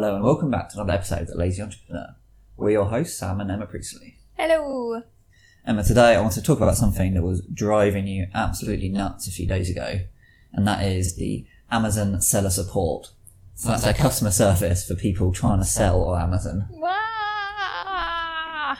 Hello and welcome back to another episode of The Lazy Entrepreneur. We're your hosts, Sam and Emma Priestley. Hello. Emma, today I want to talk about something that was driving you absolutely nuts a few days ago, and that is the Amazon seller support. So that's their customer service for people trying to sell on Amazon. Wah!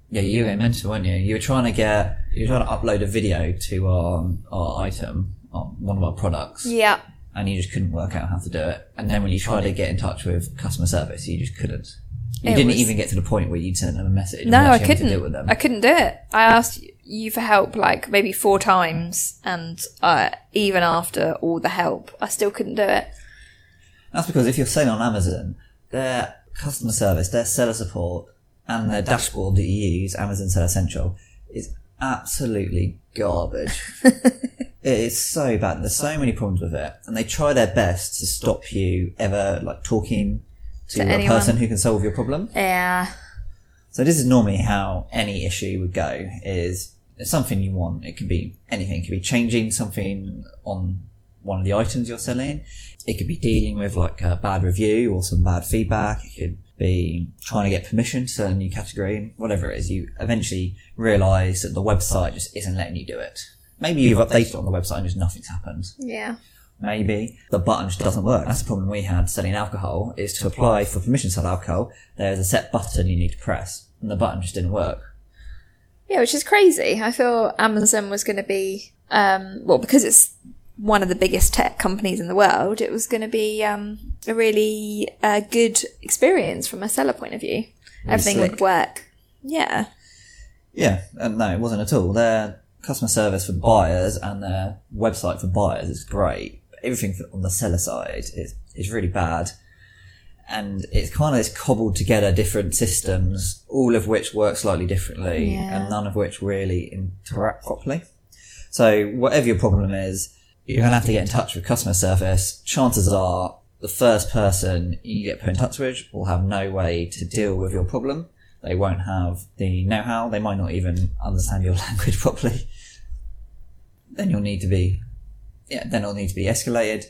Yeah, you were mental, weren't you? You were trying to upload a video to our item, one of our products. Yeah. And you just couldn't work out how to do it. And then when you tried to get in touch with customer service, you just couldn't. You didn't even get to the point where you'd send them a message. No, I couldn't. To deal with them. I couldn't do it. I asked you for help like maybe 4 times, and even after all the help, I still couldn't do it. That's because if you're selling on Amazon, their customer service, their seller support, and their dashboard that you use, Amazon Seller Central, is absolutely garbage. It is so bad. There's so many problems with it, and they try their best to stop you ever talking to a person who can solve your problem. Yeah. So this is normally how any issue would go. Is it's something you want. It could be anything. It could be changing something on one of the items you're selling. It could be dealing with a bad review or some bad feedback. It could be trying to get permission to sell a new category. Whatever it is, you eventually realise that the website just isn't letting you do it. Maybe you've updated on the website and just nothing's happened. Yeah. Maybe the button just doesn't work. That's the problem we had selling alcohol, is to apply for permission to sell alcohol, there's a set button you need to press, and the button just didn't work. Yeah, which is crazy. I thought Amazon was going to be, because it's one of the biggest tech companies in the world, it was going to be a really good experience from a seller point of view. Everything would work. Yeah. Yeah, no, it wasn't at all. Their customer service for buyers and their website for buyers is great. Everything on the seller side is really bad. And it's kind of this cobbled together different systems, all of which work slightly differently, and none of which really interact properly. So whatever your problem is, you're going to have to get in touch with customer service. Chances are the first person you get put in touch with will have no way to deal with your problem. They won't have the know-how. They might not even understand your language properly. Then it'll need to be escalated,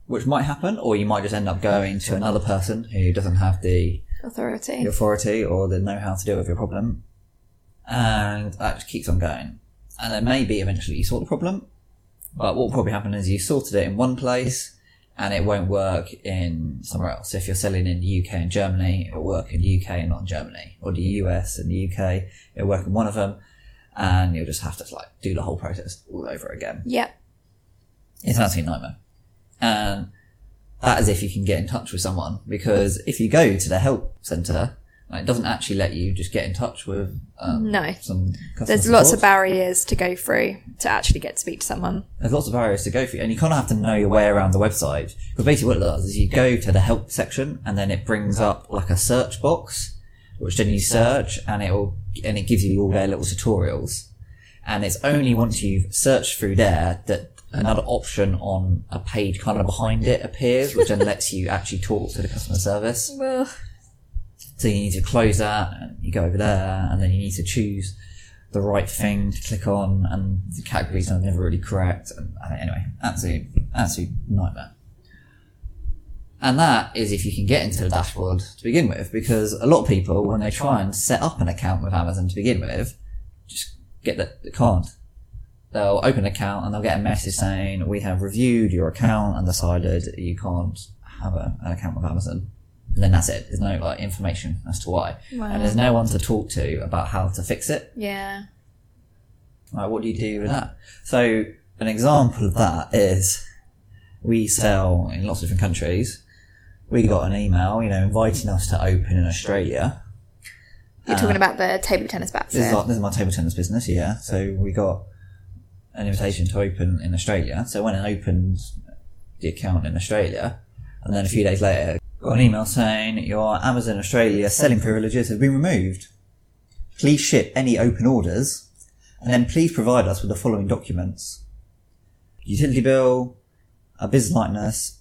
which might happen, or you might just end up going to another person who doesn't have the authority or the know-how to deal with your problem. And that just keeps on going. And then maybe eventually you sort the problem, but what will probably happen is you sorted it in one place and it won't work in somewhere else. So if you're selling in the UK and Germany, it'll work in the UK and not in Germany. Or the US and the UK, it'll work in one of them, and you'll just have to do the whole process all over again. Yep. It's an absolute nightmare. And that is if you can get in touch with someone, because if you go to the help centre, it doesn't actually let you just get in touch with some customer There's support. lots of barriers to go through to actually get to speak to someone. There's lots of barriers to go through, and you kind of have to know your way around the website. Because basically what it does is you go to the help section, and then it brings up a search box, which then you search, and it gives you all their little tutorials. And it's only once you've searched through there that another option on a page kind of behind it appears, which then lets you actually talk to the customer service. Well, so you need to close that, and you go over there, and then you need to choose the right thing to click on, and the categories are never really correct. And anyway, absolute nightmare. And that is if you can get into the dashboard to begin with, because a lot of people, when they try and set up an account with Amazon to begin with, just get that they can't. They'll open an account and they'll get a message saying, we have reviewed your account and decided you can't have an account with Amazon. And then that's it. There's no information as to why. Wow. And there's no one to talk to about how to fix it. yeah. Right, what do you do with that? So an example of that is we sell in lots of different countries. We got an email, inviting us to open in Australia. You're talking about the table tennis bats. This is my table tennis business, yeah. So we got an invitation to open in Australia. So when I opened the account in Australia, and then a few days later, got an email saying your Amazon Australia selling privileges have been removed. Please ship any open orders, and then please provide us with the following documents: utility bill, a business likeness,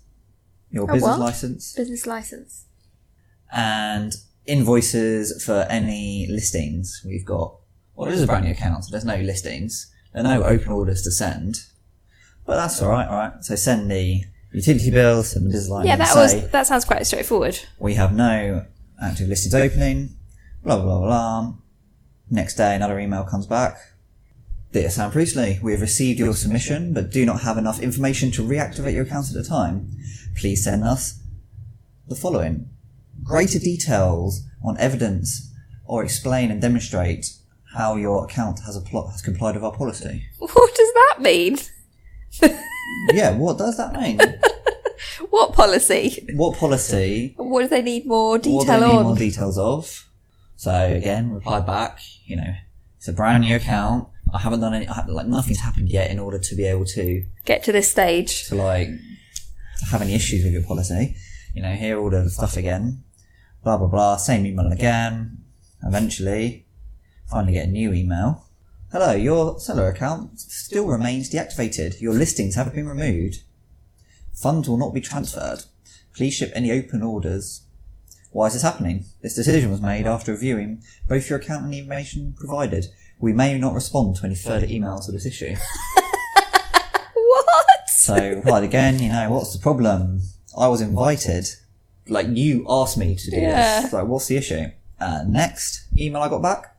your business license, and invoices for any listings we've got. Well, this is a brand new account, so there's no listings. There are no open orders to send, but that's alright. So send the utility bill, send the business line. Yeah, and that sounds quite straightforward. we have no active listings opening, blah, blah, blah, blah. Next day, another email comes back. Dear Sam Priestley, we have received your submission, but do not have enough information to reactivate your account at the time. Please send us the following. Greater details on evidence or explain and demonstrate how your account has complied with our policy. What does that mean? Yeah, what does that mean? What policy? What policy? What do they need more detail What do they need on? more details of? So again, reply back, it's a brand new account. I haven't done nothing's happened yet in order to be able to Get to this stage. to have any issues with your policy. Hear all the stuff again. Blah, blah, blah. Same email again. Eventually, finally get a new email. Hello, your seller account still remains deactivated. Your listings have been removed. Funds will not be transferred. Please ship any open orders. Why is this happening? This decision was made after reviewing both your account and the information provided. We may not respond to any further emails of this issue. What? So, replied again, what's the problem? I was invited. You asked me to do this. What's the issue? Next email I got back.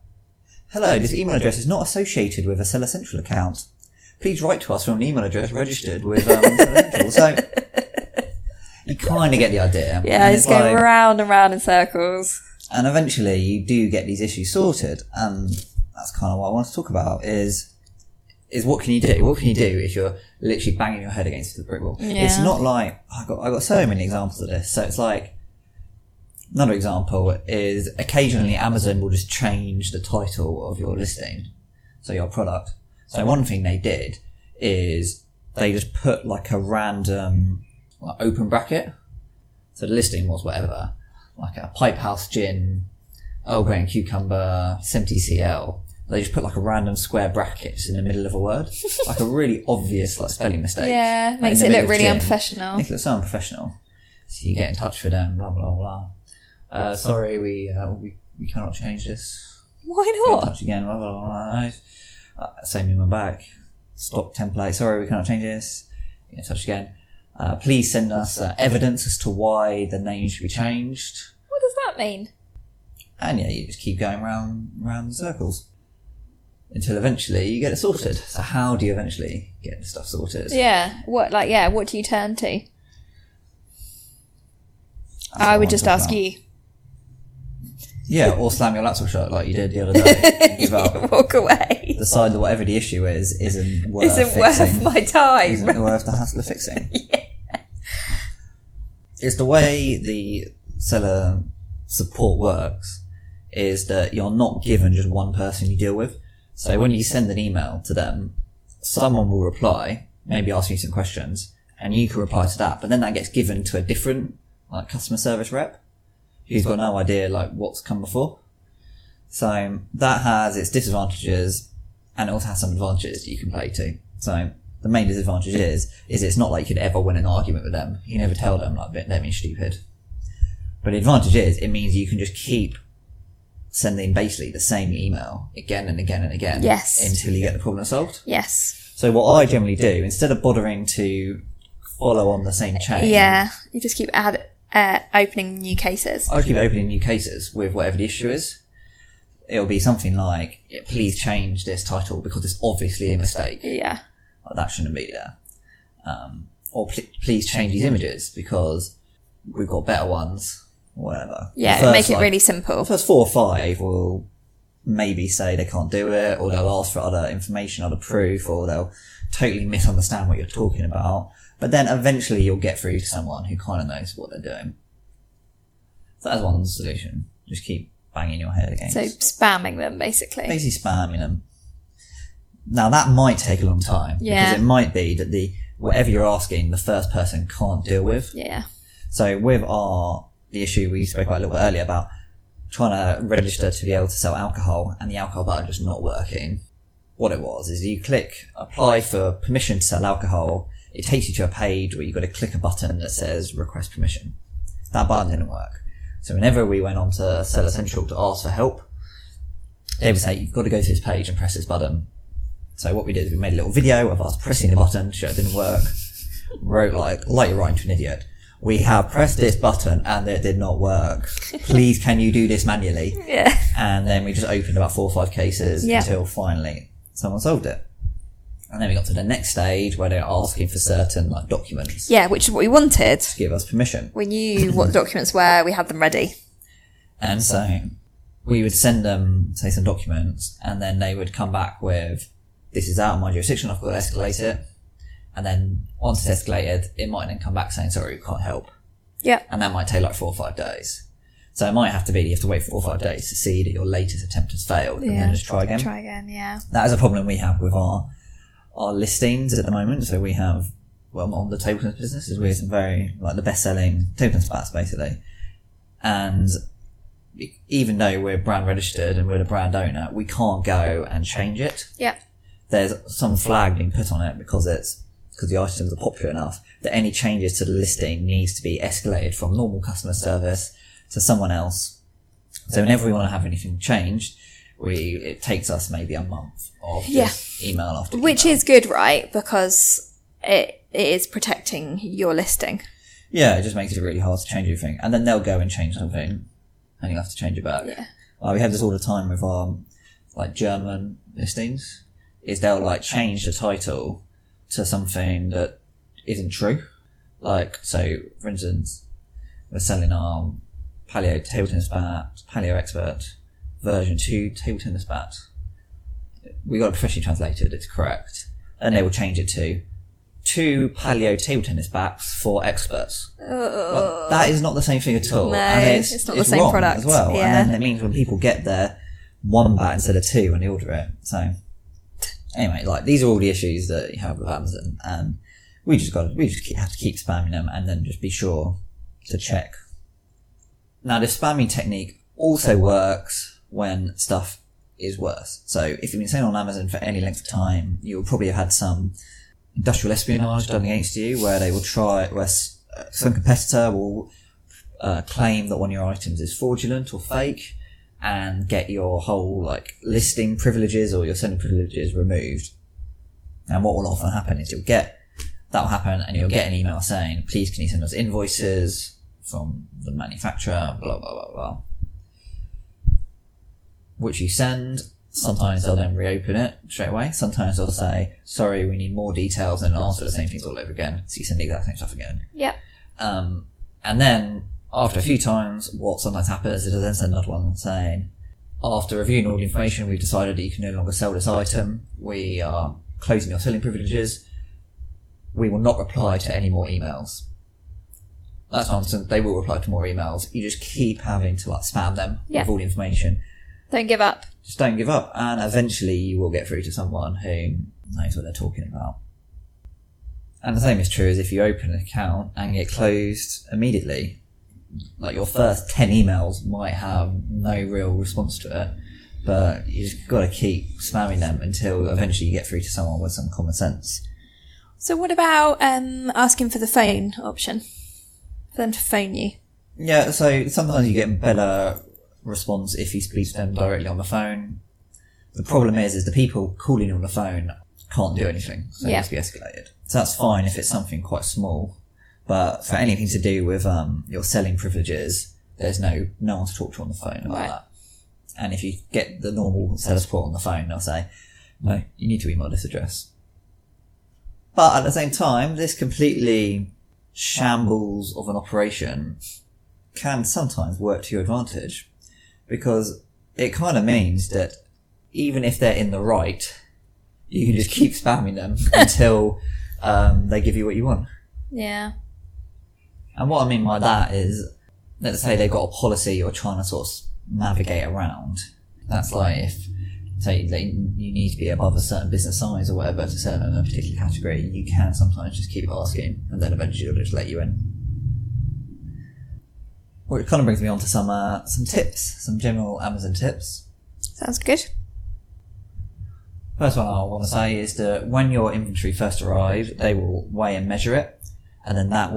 Hello, this email address is not associated with a Seller Central account. Please write to us from an email address registered with Seller Central. So, you kind of get the idea. Yeah, it's going round and round in circles. And eventually you do get these issues sorted. And that's kind of what I want to talk about is what can you do? What can you do if you're literally banging your head against the brick wall? Yeah. It's not like, I got so many examples of this. So it's like, another example is occasionally Amazon will just change the title of your listing. So your product. So one thing they did is they just put a random open bracket. So the listing was whatever, like a Pipe House Gin, Earl Grey and Cucumber, 70cl. They just put a random square bracket in the middle of a word, a really obvious spelling mistake. Yeah, makes it look really unprofessional. Makes it look so unprofessional. So you get in touch with them, blah blah blah. Sorry, we cannot change this. Why Get in not? touch again, blah blah blah. Same email back. Stop template. Sorry, we cannot change this. Get in touch again. Please send us evidence as to why the name should be changed. What does that mean? And you just keep going round in circles until eventually you get it sorted. So how do you eventually get the stuff sorted? Yeah. What do you turn to? I would just ask you. Yeah, or slam your laptop shut like you did the other day. And give up. Walk away. Decide that whatever the issue isn't worth Isn't fixing. worth my time. Isn't worth the hassle of fixing. Yeah. It's the way the seller support works is that you're not given just one person you deal with. So when you send an email to them, someone will reply, maybe ask you some questions, and you can reply to that. But then that gets given to a different customer service rep who's got no idea what's come before. So that has its disadvantages and it also has some advantages that you can play to. So the main disadvantage is it's not like you could ever win an argument with them. You never tell them they're being stupid. But the advantage is it means you can just keep sending basically the same email again and again and again. Yes. Until you get the problem solved. Yes. So what I generally do, instead of bothering to follow on the same chain. Yeah. You just keep opening new cases. I keep opening new cases with whatever the issue is. It'll be something like, please change this title because it's obviously a mistake. Yeah. That shouldn't be there. Or please change these images because we've got better ones. Whatever. Yeah, make it really simple. The first 4 or 5 will maybe say they can't do it, or they'll ask for other information, other proof, or they'll totally misunderstand what you're talking about. But then eventually you'll get through to someone who kind of knows what they're doing. So that's one solution. Just keep banging your head against. So spamming them, basically. Basically spamming them. Now that might take a long time. Yeah. Because it might be that whatever you're asking, the first person can't deal with. Yeah. So with the issue we spoke about a little bit earlier about trying to register to be able to sell alcohol and the alcohol button just not working. What it was is you click apply for permission to sell alcohol. It takes you to a page where you've got to click a button that says request permission. That button didn't work. So whenever we went on to Seller Central to ask for help, they would say, you've got to go to this page and press this button. So what we did is we made a little video of us pressing the button, show it didn't work. wrote like you're writing to an idiot. We have pressed this button and it did not work. Please, can you do this manually? Yeah. And then we just opened about 4 or 5 cases until finally someone solved it. And then we got to the next stage where they're asking for certain like documents. Yeah, which is what we wanted. To give us permission. We knew what the documents were. We had them ready. And so we would send them, say, some documents, and then they would come back with, this is out of my jurisdiction, I've got to escalate it. And then once it's escalated, it might then come back saying, sorry, we can't help. Yeah. And that might take like 4 or 5 days. So it might have to be, you have to wait 4 or 5 days to see that your latest attempt has failed and then just try again. Try again, yeah. That is a problem we have with our listings at the moment. So we have, well, on the table tennis business is we're some very, like the best-selling table tennis bats, basically. And even though we're brand registered and we're the brand owner, we can't go and change it. Yeah. There's some flag being put on it because the items are popular enough that any changes to the listing needs to be escalated from normal customer service to someone else. So whenever we want to have anything changed, it takes us maybe a month of just email after email. Which is good, right? Because it is protecting your listing. Yeah, it just makes it really hard to change everything. And then they'll go and change something and you'll have to change it back. Yeah. We have this all the time with our like German listings, is they'll like change the title to something that isn't true. Like, so for instance, we're selling our Paleo table tennis bat, Paleo Expert version 2 table tennis bat. We got it professionally translated, it's correct. And they will change it to 2 Paleo table tennis bats for experts. But that is not the same thing at all. No, and it's not the same product as well. Yeah. And then it means when people get their 1 bat instead of 2 when they order it. So anyway, like these are all the issues that you have with Amazon, and we just have to keep spamming them and then just be sure to check. Now, the spamming technique also works when stuff is worse. So if you've been selling on Amazon for any length of time, you'll probably have had some industrial espionage done against you, where they will where some competitor will claim that one of your items is fraudulent or fake and get your whole like listing privileges or your selling privileges removed. And what will often happen is that'll happen and you'll get an email saying, please can you send us invoices from the manufacturer, blah, blah, blah, blah. Which you send. Sometimes they'll then reopen it straight away. Sometimes they'll say, sorry, we need more details, and answer the same things all over again. So you send the exact same stuff again. Yep. And then after a few times, what sometimes happens is they'll then send another one saying, after reviewing all the information, we've decided that you can no longer sell this item. We are closing your selling privileges. We will not reply to any more emails. That's nonsense. They will reply to more emails. You just keep having to like spam them with all the information. Don't give up. Just don't give up, and eventually you will get through to someone who knows what they're talking about. And the same is true as if you open an account and get closed immediately. Like your first 10 emails might have no real response to it, but you just got to keep spamming them until eventually you get through to someone with some common sense. So what about asking for the phone option? For them to phone you? Yeah, so sometimes you get better response if you speak to them directly on the phone. The problem is the people calling on the phone can't do anything, so it needs to be escalated. So that's fine if it's something quite small, but for anything to do with your selling privileges, there's no one to talk to on the phone about that. And if you get the normal seller support on the phone, they'll say, no, you need to email this address. But at the same time, this completely shambles of an operation can sometimes work to your advantage, because it kind of means that even if they're in the right, you can just keep spamming them until they give you what you want. Yeah. And what I mean by that is, let's say they've got a policy you're trying to sort of navigate around. That's like if, say, you need to be above a certain business size or whatever to sell in a particular category, you can sometimes just keep asking, and then eventually they'll just let you in. Well, it kind of brings me on to some tips, some general Amazon tips. Sounds good. First one I want to say is that when your inventory first arrives, they will weigh and measure it, and then that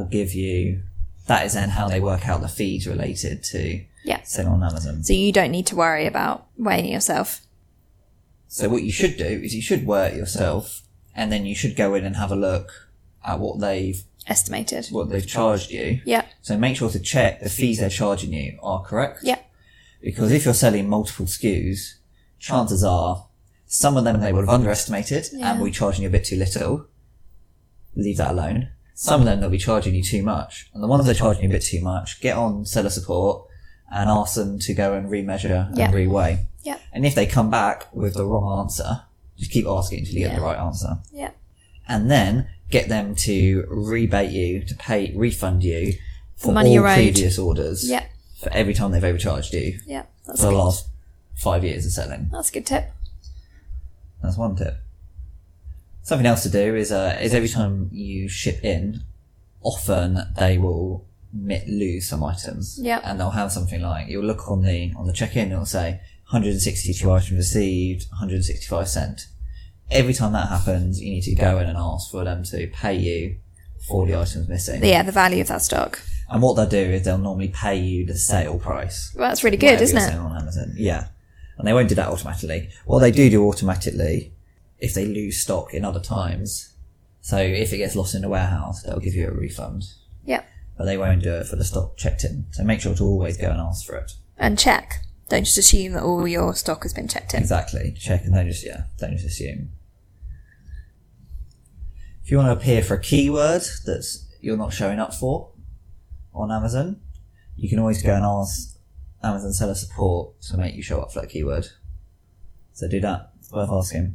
is then how they work out the fees related to selling on Amazon. So you don't need to worry about weighing it yourself. So what you should do is you should weigh it yourself, and then you should go in and have a look at what they've Estimated. charged you. Yeah. So make sure to check the fees they're charging you are correct. Yeah. Because if you're selling multiple SKUs, chances are some of them they would have underestimated and will be charging you a bit too little. Leave that alone. Some of them they'll be charging you too much. And the ones they're charging you a bit too much, get on seller support and ask them to go and remeasure and reweigh. Yeah. And if they come back with the wrong answer, just keep asking until you get the right answer. Yeah. And then get them to refund you for money all owed. previous orders. Yeah. For every time they've overcharged you. Yeah. That's for the good. last 5 years of selling. That's a good tip. That's one tip. Something else to do is every time you ship in, often they will lose some items. Yeah. And they'll have something like, you'll look on the check-in and it'll say 162 items received, 165 cent. Every time that happens, you need to go in and ask for them to pay you for the items missing. Yeah, the value of that stock. And what they'll do is they'll normally pay you the sale price. Well, that's really good, whatever isn't you're it? selling on Amazon. Yeah. And they won't do that automatically. What they do automatically, if they lose stock in other times, so if it gets lost in the warehouse, they'll give you a refund. Yeah. But they won't do it for the stock checked in. So make sure to always go and ask for it. And check. Don't just assume that all your stock has been checked in. Exactly. Check and don't just assume. If you want to appear for a keyword that you're not showing up for on Amazon, you can always go and ask Amazon seller support to make you show up for that keyword. So do that. It's worth asking.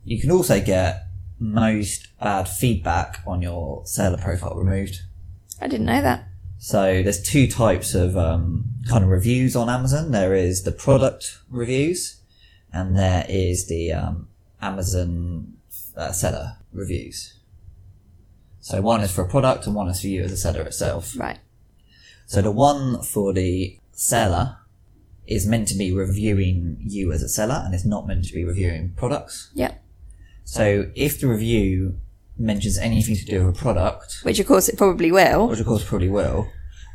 You can also get most bad feedback on your seller profile removed. I didn't know that. So there's two types of kind of reviews on Amazon. There is the product reviews and there is the Amazon seller reviews. So one is for a product and one is for you as a seller itself. Right. So the one for the seller is meant to be reviewing you as a seller and it's not meant to be reviewing products. Yep. So if the review mentions anything to do with a product, which of course it probably will,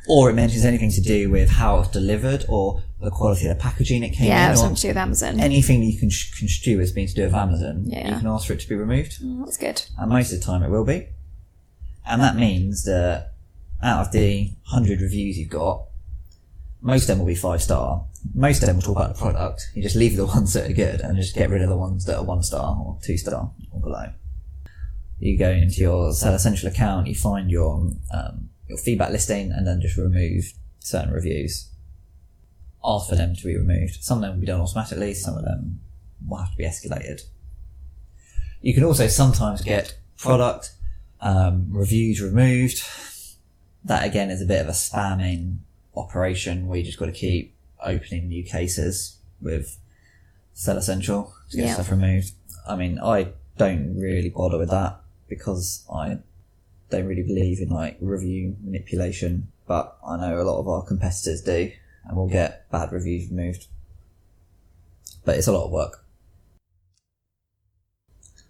or it mentions anything to do with how it's delivered or the quality of the packaging it came in, yeah, it was something to do with Amazon. Anything that you can construe as being to do with Amazon, Yeah. you can ask for it to be removed. That's good. And most of the time it will be. And that means that out of the 100 reviews you've got, most of them will be 5-star. Most of them will talk about the product. You just leave the ones that are good and just get rid of the ones that are 1-star or 2-star or below. You go into your Seller Central account, you find your feedback listing and then just remove certain reviews. Ask for them to be removed. Some of them will be done automatically, some of them will have to be escalated. You can also sometimes get product reviews removed. That again is a bit of a spamming operation where you just got to keep opening new cases with Seller Central to get stuff removed. I mean, I don't really bother with that because I don't really believe in like review manipulation, but I know a lot of our competitors do and will get bad reviews removed. But it's a lot of work.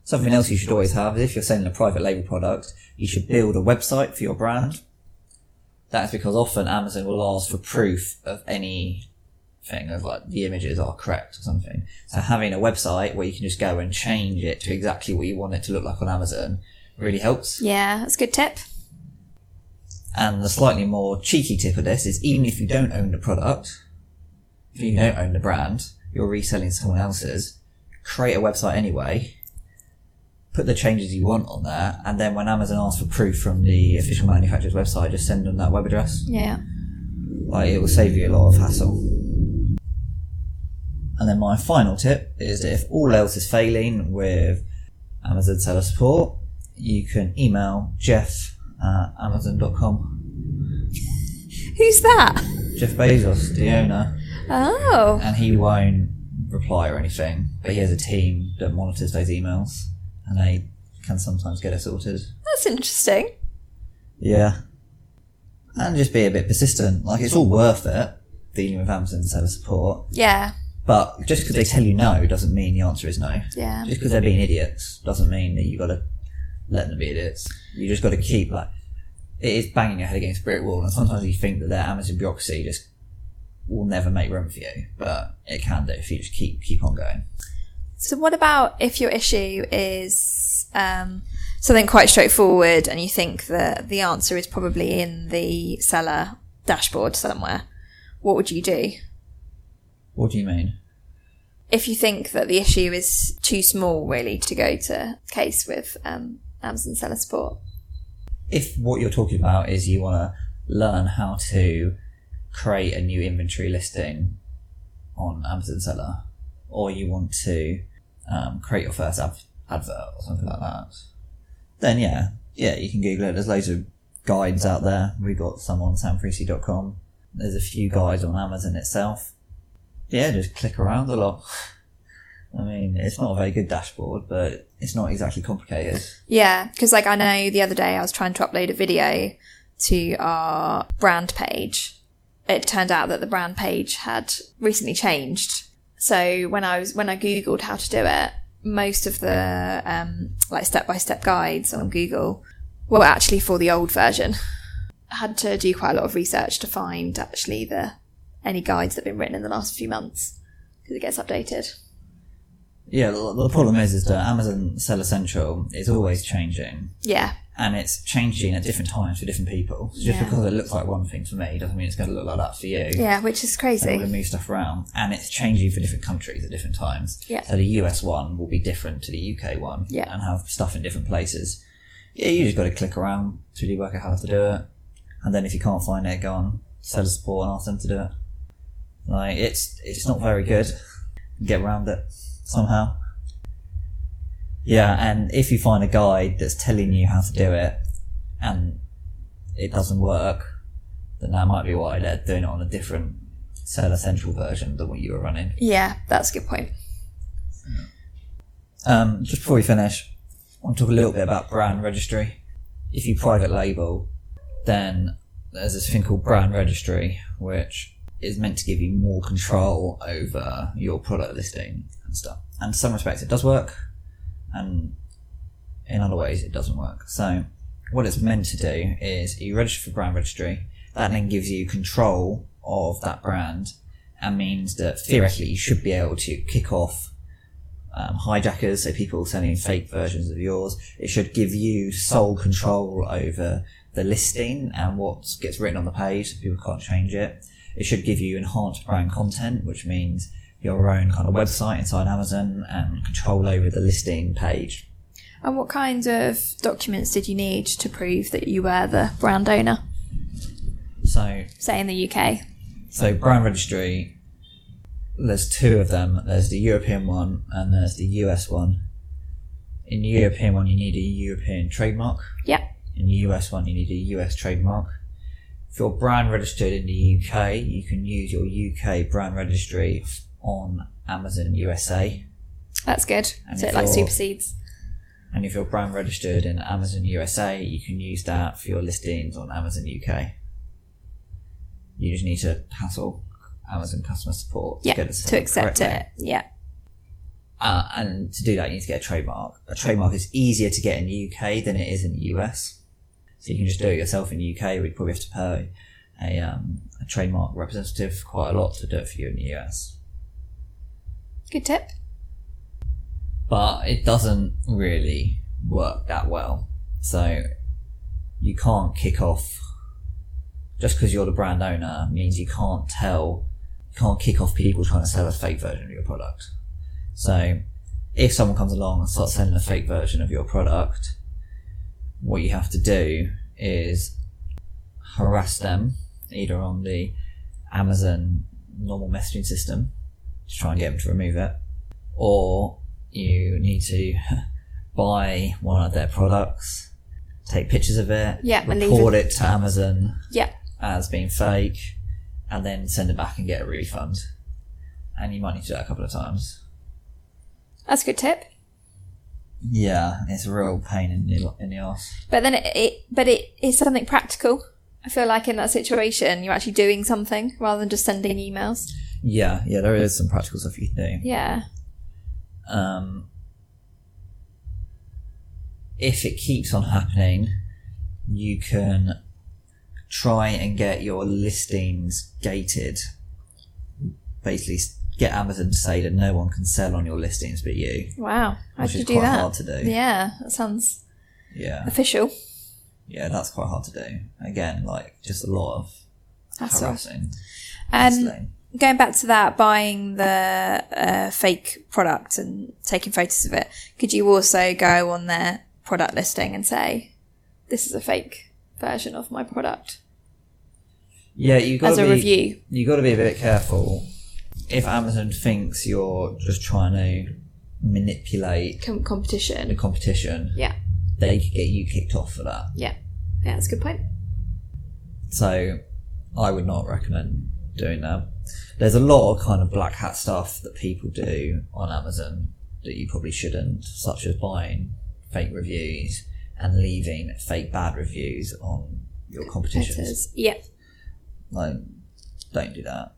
Something else you should always have is if you're selling a private label product, you should build a website for your brand. That's because often Amazon will ask for proof of anything, of like the images are correct or something. So having a website where you can just go and change it to exactly what you want it to look like on Amazon really helps. Yeah, that's a good tip. And the slightly more cheeky tip of this is even if you don't own the product, if you don't own the brand, you're reselling someone else's, create a website anyway, put the changes you want on there, and then when Amazon asks for proof from the official manufacturer's website, just send them that web address. Yeah. Like, it will save you a lot of hassle. And then my final tip is that if all else is failing with Amazon seller support, you can email jeff@amazon.com. Who's that? Jeff Bezos, the owner. Oh. And he won't reply or anything, but he has a team that monitors those emails, and they can sometimes get it sorted. That's interesting. Yeah. And just be a bit persistent. Like, it's all worth it, dealing with Amazon seller support. Yeah. But just because they tell you no doesn't mean the answer is no. Yeah. Just because they're being idiots doesn't mean that you got to let them be idiots. You just got to keep, like, it is banging your head against a brick wall, and sometimes you think that their Amazon bureaucracy just will never make room for you, but it can do if you just keep on going. So what about if your issue is something quite straightforward and you think that the answer is probably in the seller dashboard somewhere? What would you do? What do you mean? If you think that the issue is too small, really, to go to case with Amazon Seller Support. If what you're talking about is you want to learn how to create a new inventory listing on Amazon Seller, or you want to create your first advert or something like that, then yeah, you can Google it. There's loads of guides out there. We've got some on samfreesey.com. There's a few guides on Amazon itself. Yeah, just click around a lot. I mean, it's not a very good dashboard, but it's not exactly complicated. Yeah, because I know the other day I was trying to upload a video to our brand page. It turned out that the brand page had recently changed. So when I Googled how to do it, most of the step-by-step guides on Google were actually for the old version. I had to do quite a lot of research to find actually any guides that have been written in the last few months, because it gets updated. Yeah, the problem is that Amazon Seller Central is always changing. Yeah. And it's changing at different times for different people. So just because it looks like one thing for me doesn't mean it's going to look like that for you. Yeah, which is crazy. They're going to move stuff around. And it's changing for different countries at different times. Yeah. So the US one will be different to the UK one. Yeah. And have stuff in different places. Yeah, you just got to click around till you work out how to do it. And then if you can't find it, go on Seller Support and ask them to do it. Like, it's not very good. Get around it somehow. Yeah, and if you find a guide that's telling you how to do it and it doesn't work, then that might be why they're doing it on a different Seller Central version than what you were running. Yeah, that's a good point. Just before we finish, I want to talk a little bit about brand registry. If you private label, then there's this thing called brand registry, which is meant to give you more control over your product listing and stuff. And in some respects it does work, and in other ways it doesn't work. So what it's meant to do is you register for brand registry. That then gives you control of that brand and means that theoretically you should be able to kick off hijackers, so people selling fake versions of yours. It should give you sole control over the listing and what gets written on the page, so people can't change it. It should give you enhanced brand content, which means your own kind of website inside Amazon and control over the listing page. And what kinds of documents did you need to prove that you were the brand owner? So, say in the UK. So brand registry, there's two of them. There's the European one and there's the US one. In the European one, you need a European trademark. Yeah. In the US one, you need a US trademark. If you're brand registered in the UK, you can use your UK brand registry on Amazon USA. That's good. And so it like supersedes. And if you're brand registered in Amazon USA, you can use that for your listings on Amazon UK. You just need to hassle Amazon customer support to get it to accept it. Yeah. And to do that, you need to get a trademark. A trademark is easier to get in the UK than it is in the US. So you can just do it yourself in the UK. We'd probably have to pay a trademark representative quite a lot to do it for you in the US. Good tip. But it doesn't really work that well. So you can't kick off, just because you're the brand owner means you can't kick off people trying to sell a fake version of your product. So if someone comes along and starts selling a fake version of your product, what you have to do is harass them either on the Amazon normal messaging system to try and get them to remove it, or you need to buy one of their products, take pictures of it, report it to Amazon as being fake, and then send it back and get a refund. And you might need to do that a couple of times. That's a good tip. Yeah, it's a real pain in the arse. But then it is something practical. I feel like in that situation, you're actually doing something rather than just sending emails. Yeah, there is some practical stuff you can do. Yeah. If it keeps on happening, you can try and get your listings gated. Basically, get Amazon to say that no one can sell on your listings but you. Wow. How Which did you is do quite that? hard to do. Yeah, that sounds Yeah. official. Yeah, that's quite hard to do. Again, like, just a lot of Hassle. harassing. And hassling. going back to that, buying the fake product and taking photos of it, could you also go on their product listing and say, this is a fake version of my product? Yeah, you got As a review. You got to be a bit careful. If Amazon thinks you're just trying to manipulate the Competition. competition, Yeah. they could get you kicked off for that. Yeah. Yeah, that's a good point. So I would not recommend doing that. There's a lot of kind of black hat stuff that people do on Amazon that you probably shouldn't, such as buying fake reviews and leaving fake bad reviews on your competitions. Competitors. Yeah. Like, don't do that.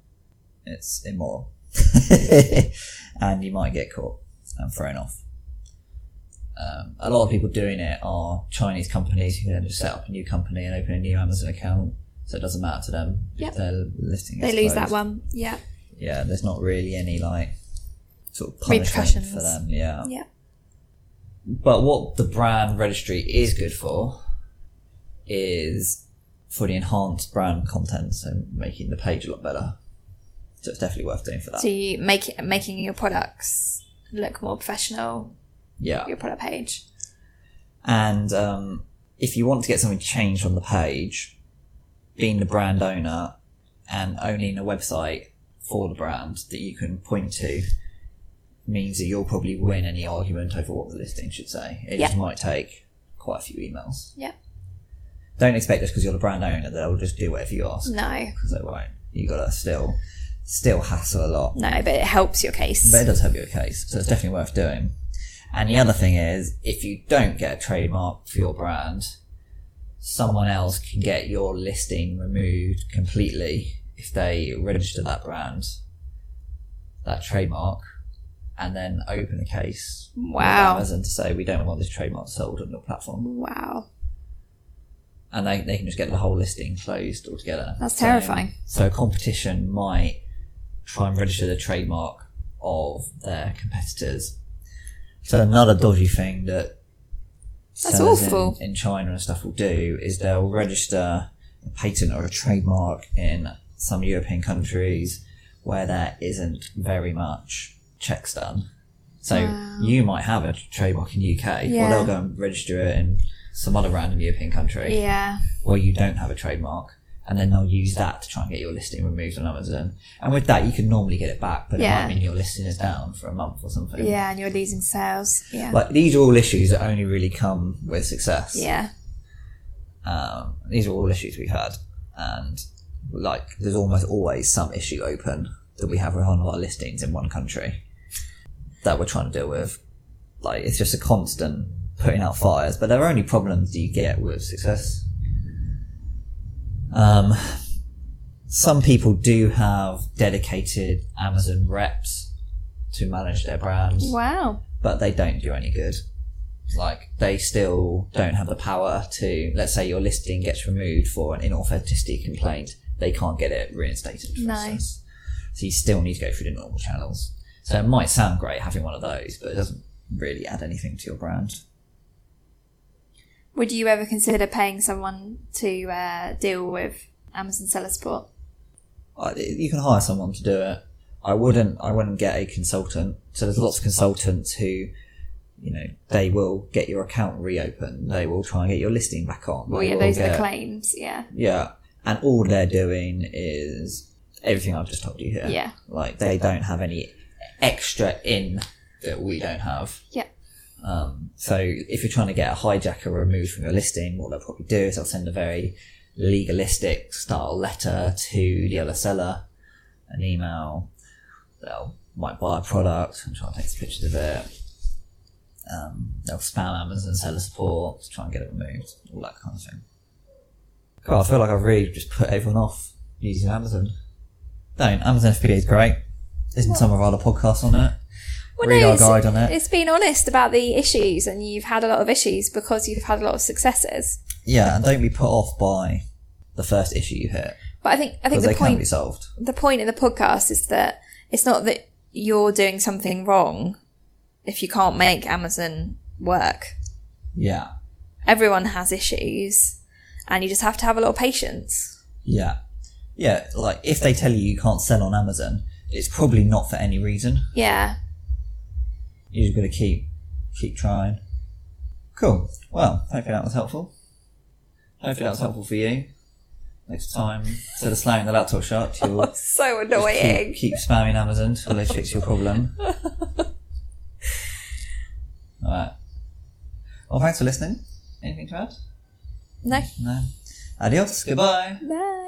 It's immoral. And you might get caught and thrown off. A lot of people doing it are Chinese companies who then just set up a new company and open a new Amazon account, so it doesn't matter to them Yep. if their listing They is lose closed. that one. Yeah. Yeah, there's not really any like sort of punishment Repercussions. for them. Yeah. Yeah. But what the brand registry is good for is for the enhanced brand content, so making the page a lot better. So it's definitely worth doing for that. So you making your products look more professional, Yeah. your product page. And if you want to get something changed on the page, being the brand owner and owning a website for the brand that you can point to means that you'll probably win any argument over what the listing should say. It just might take quite a few emails. Yeah. Don't expect just because you're the brand owner that they'll just do whatever you ask. No. Because they won't. You gotta still hassle a lot. No, but it helps your case. But it does help your case, so it's definitely worth doing. And the other thing is, if you don't get a trademark for your brand, someone else can get your listing removed completely if they register that brand, that trademark, and then open a case Wow. with Amazon to say, we don't want this trademark sold on your platform. Wow. And they can just get the whole listing closed altogether. That's terrifying. So competition might try and register the trademark of their competitors. So another dodgy thing that That's sellers awful. in China and stuff will do is they'll register a patent or a trademark in some European countries where there isn't very much checks done. So you might have a trademark in UK, Yeah. or they'll go and register it in some other random European country Yeah. where you don't have a trademark, and then they'll use that to try and get your listing removed on Amazon. And with that, you can normally get it back, but it Yeah. might mean your listing is down for a month or something. Yeah, and you're losing sales. Yeah. Like, these are all issues that only really come with success. Yeah. These are all issues we've had, and like, there's almost always some issue open that we have with one of our listings in one country that we're trying to deal with. Like, it's just a constant putting out fires, but there are only problems you get with success. Some people do have dedicated Amazon reps to manage their brands, Wow. but they don't do any good. Like, they still don't have the power to, let's say your listing gets removed for an inauthenticity complaint, they can't get it reinstated, for No. instance. So you still need to go through the normal channels. So it might sound great having one of those, but it doesn't really add anything to your brand. Would you ever consider paying someone to deal with Amazon Seller Support? You can hire someone to do it. I wouldn't get a consultant. So there's lots of consultants who, they will get your account reopened. They will try and get your listing back on. Well, They yeah, will those are the get- claims. Yeah. Yeah. And all they're doing is everything I've just told you here. Yeah. Like, they don't have any extra in that we don't have. Yeah. So if you're trying to get a hijacker removed from your listing, what they'll probably do is they'll send a very legalistic style letter to the other seller, an email. Might buy a product and try and take some pictures of it. They'll spam Amazon Seller Support to try and get it removed, all that kind of thing. God, I feel like I've really just put everyone off using Amazon. Don't. Amazon FBA is great. Isn't some of our other podcasts on it? Well, Read no, our guide on it. It's been honest about the issues, and you've had a lot of issues because you've had a lot of successes. Yeah, and don't be put off by the first issue you hit, But I think because the they can be point solved. the point in the podcast is that it's not that you're doing something wrong if you can't make Amazon work. Yeah. Everyone has issues, and you just have to have a lot of patience. Yeah. Yeah, like, if they tell you can't sell on Amazon, it's probably not for any reason. Yeah. You just got to keep trying. Cool. Well, hopefully that was helpful. Hopefully that was helpful for you. Next time, instead of slamming the laptop shut, you'll So annoying. keep spamming Amazon until they fix your problem. Alright. Well, thanks for listening. Anything to add? No. No. Adios. Goodbye. Bye.